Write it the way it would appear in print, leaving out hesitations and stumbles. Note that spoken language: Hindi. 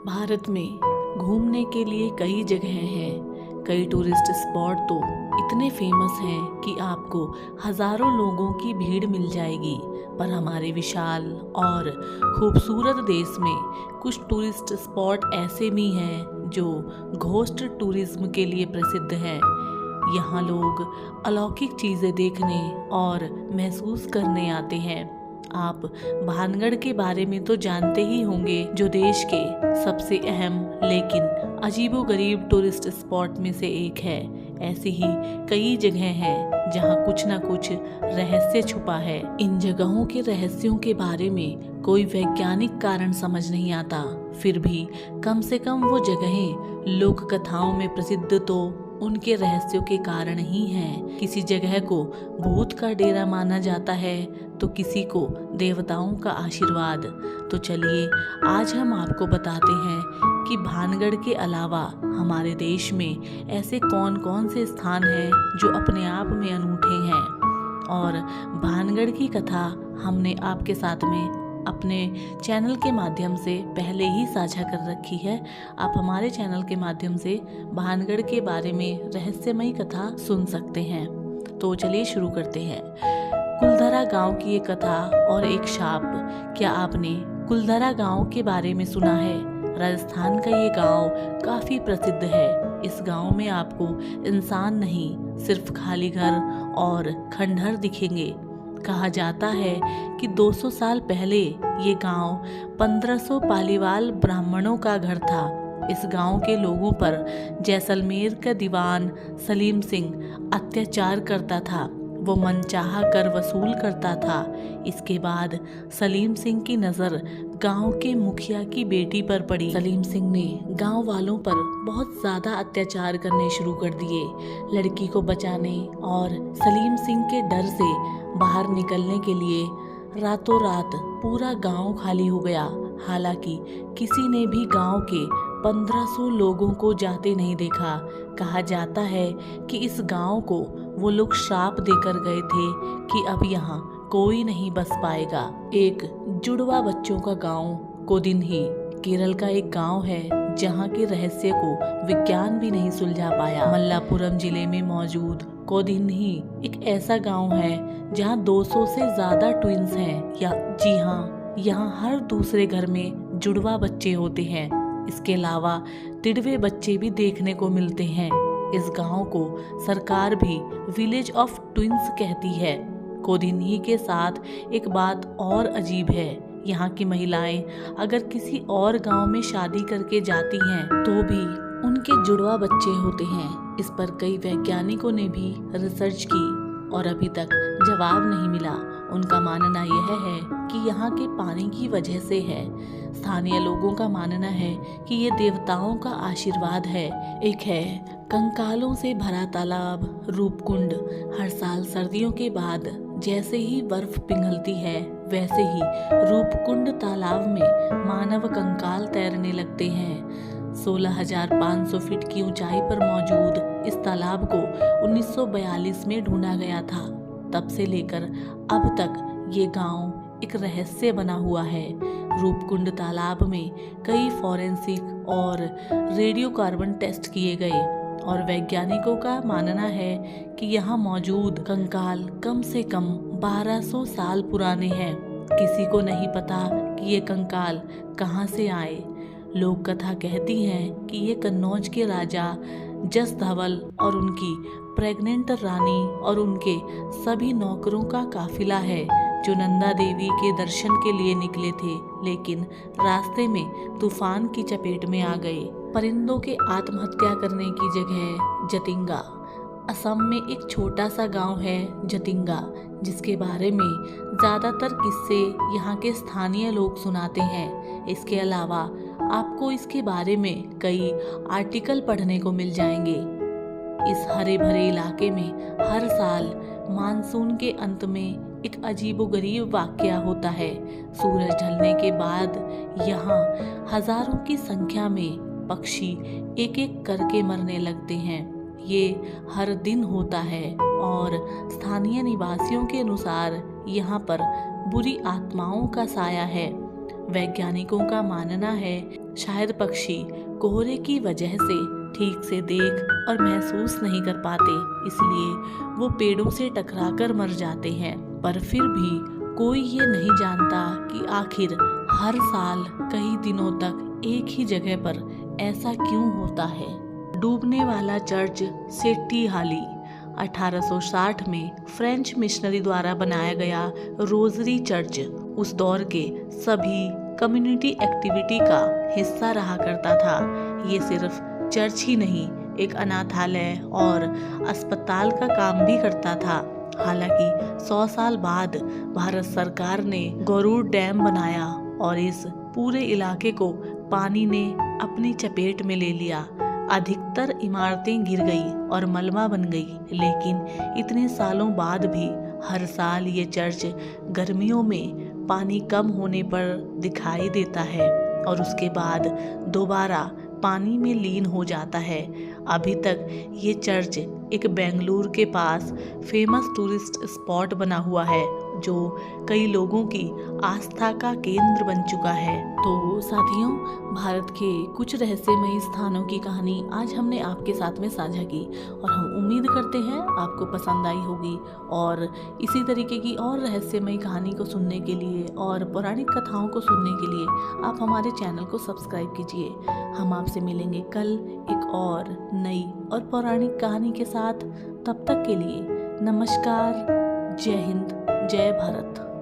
भारत में घूमने के लिए कई जगह हैं। कई टूरिस्ट स्पॉट तो इतने फेमस हैं कि आपको हजारों लोगों की भीड़ मिल जाएगी। पर हमारे विशाल और खूबसूरत देश में कुछ टूरिस्ट स्पॉट ऐसे भी हैं जो घोस्ट टूरिज्म के लिए प्रसिद्ध हैं। यहाँ लोग अलौकिक चीज़ें देखने और महसूस करने आते हैं। आप भानगढ़ के बारे में तो जानते ही होंगे, जो देश के सबसे अहम लेकिन अजीबोगरीब टूरिस्ट स्पॉट में से एक है। ऐसी ही कई जगह हैं जहां कुछ ना कुछ रहस्य छुपा है। इन जगहों के रहस्यों के बारे में कोई वैज्ञानिक कारण समझ नहीं आता, फिर भी कम से कम वो जगहें लोक कथाओं में प्रसिद्ध तो उनके रहस्यों के कारण ही हैं। किसी जगह को भूत का डेरा माना जाता है तो किसी को देवताओं का आशीर्वाद। तो चलिए आज हम आपको बताते हैं कि भानगढ़ के अलावा हमारे देश में ऐसे कौन कौन से स्थान हैं जो अपने आप में अनूठे हैं। और भानगढ़ की कथा हमने आपके साथ में अपने चैनल के माध्यम से पहले ही साझा कर रखी है। आप हमारे चैनल के माध्यम से भानगढ़ के बारे में रहस्यमयी कथा सुन सकते हैं। तो चलिए शुरू करते हैं। कुलधरा गांव की एक कथा और एक शाप। क्या आपने कुलधरा गांव के बारे में सुना है? राजस्थान का ये गांव काफी प्रसिद्ध है। इस गांव में आपको इंसान नहीं, सिर्फ खाली घर और खंडहर दिखेंगे। कहा जाता है कि 200 साल पहले ये गांव 1500 पालीवाल ब्राह्मणों का घर था। इस गांव के लोगों पर जैसलमेर का दीवान सलीम सिंह अत्याचार करता था। वो मनचाहा कर वसूल करता था। इसके बाद सलीम सिंह की नज़र गांव के मुखिया की बेटी पर पड़ी। सलीम सिंह ने गांव वालों पर बहुत ज़्यादा अत्याचार करने शुरू कर दिए। लड़की को बचाने और सलीम सिंह के डर से बाहर निकलने के लिए रातों रात पूरा गांव खाली हो गया। हालांकि किसी ने भी गांव के 1500 लोगों को जाते नहीं देखा। कहा जाता है कि इस गांव को वो लोग श्राप देकर गए थे कि अब यहाँ कोई नहीं बस पाएगा। एक जुड़वा बच्चों का गांव कोदिन्ही केरल का एक गांव है जहाँ के रहस्य को विज्ञान भी नहीं सुलझा पाया। मल्लापुरम जिले में मौजूद कोदिन्ही एक ऐसा गांव है जहाँ 200 से ज्यादा ट्विंस हैं। जी हाँ, यहाँ हर दूसरे घर में जुड़वा बच्चे होते हैं। इसके अलावा तिड़वे बच्चे भी देखने को मिलते हैं। इस गांव को सरकार भी विलेज ऑफ ट्विंस कहती है। कोदिन्ही के साथ एक बात और अजीब है। यहाँ की महिलाएं अगर किसी और गांव में शादी करके जाती हैं तो भी उनके जुड़वा बच्चे होते हैं। इस पर कई वैज्ञानिकों ने भी रिसर्च की और अभी तक जवाब नहीं मिला। उनका मानना यह है कि यहाँ के पानी की वजह से है। स्थानीय लोगों का मानना है कि ये देवताओं का आशीर्वाद है। एक है कंकालों से भरा तालाब रूपकुंड। हर साल सर्दियों के बाद जैसे ही बर्फ पिघलती है वैसे ही रूपकुंड तालाब में मानव कंकाल तैरने लगते हैं। 16,500 फीट की ऊंचाई पर मौजूद इस तालाब को 1942 में ढूंढा गया था। तब से लेकर अब तक ये गांव एक रहस्य बना हुआ है। रूपकुंड तालाब में कई फॉरेंसिक और रेडियोकार्बन टेस्ट किए गए और वैज्ञानिकों का मानना है कि यहाँ मौजूद कंकाल कम से कम 1200 साल पुराने हैं। किसी को नहीं पता कि ये कंकाल कहाँ से आए। लोक कथा कहती है कि ये कन्नौज के राजा जस धवल और उनकी प्रेग्नेंट रानी और उनके सभी नौकरों का काफिला है जो नंदा देवी के दर्शन के लिए निकले थे, लेकिन रास्ते में तूफान की चपेट में आ गए। परिंदों के आत्महत्या करने की जगह जतिंगा। असम में एक छोटा सा गांव है जतिंगा, जिसके बारे में ज्यादातर किस्से यहाँ के स्थानीय लोग सुनाते हैं। इसके अलावा आपको इसके बारे में कई आर्टिकल पढ़ने को मिल जाएंगे। इस हरे भरे इलाके में हर साल मानसून के अंत में एक अजीबोगरीब वाकया होता है। सूरज ढलने के बाद यहाँ हजारों की संख्या में पक्षी एक एक करके मरने लगते हैं। ये हर दिन होता है और स्थानीय निवासियों के अनुसार यहाँ पर बुरी आत्माओं का साया है। वैज्ञानिकों का मानना है शायद पक्षी कोहरे की वजह से ठीक से देख और महसूस नहीं कर पाते, इसलिए वो पेड़ों से टकराकर मर जाते हैं। पर फिर भी कोई ये नहीं जानता कि आखिर हर साल कई दिनों तक एक ही जगह पर ऐसा क्यों होता है। डूबने वाला चर्च सेट्टी हाली 1860 में फ्रेंच मिशनरी द्वारा बनाया गया रोजरी चर्च उस दौर के सभी कम्युनिटी एक्टिविटी का हिस्सा रहा करता था। ये सिर्फ चर्च ही नहीं, एक अनाथालय और अस्पताल का काम भी करता था। हालांकि 100 साल बाद भारत सरकार ने गरुड़ डैम बनाया और इस पूरे इलाके को पानी ने अपनी चपेट में ले लिया। अधिकतर इमारतें गिर गई और मलबा बन गई, लेकिन इतने सालों बाद भी हर साल ये चर्च गर्मियों में पानी कम होने पर दिखाई देता है और उसके बाद दोबारा पानी में लीन हो जाता है। अभी तक ये चर्च एक बेंगलुरु के पास फेमस टूरिस्ट स्पॉट बना हुआ है, जो कई लोगों की आस्था का केंद्र बन चुका है। तो साथियों, भारत के कुछ रहस्यमयी स्थानों की कहानी आज हमने आपके साथ में साझा की और हम उम्मीद करते हैं आपको पसंद आई होगी। और इसी तरीके की और रहस्यमयी कहानी को सुनने के लिए और पौराणिक कथाओं को सुनने के लिए आप हमारे चैनल को सब्सक्राइब कीजिए। हम आपसे मिलेंगे कल एक और नई और पौराणिक कहानी के साथ। तब तक के लिए नमस्कार, जय हिंद, जय भारत।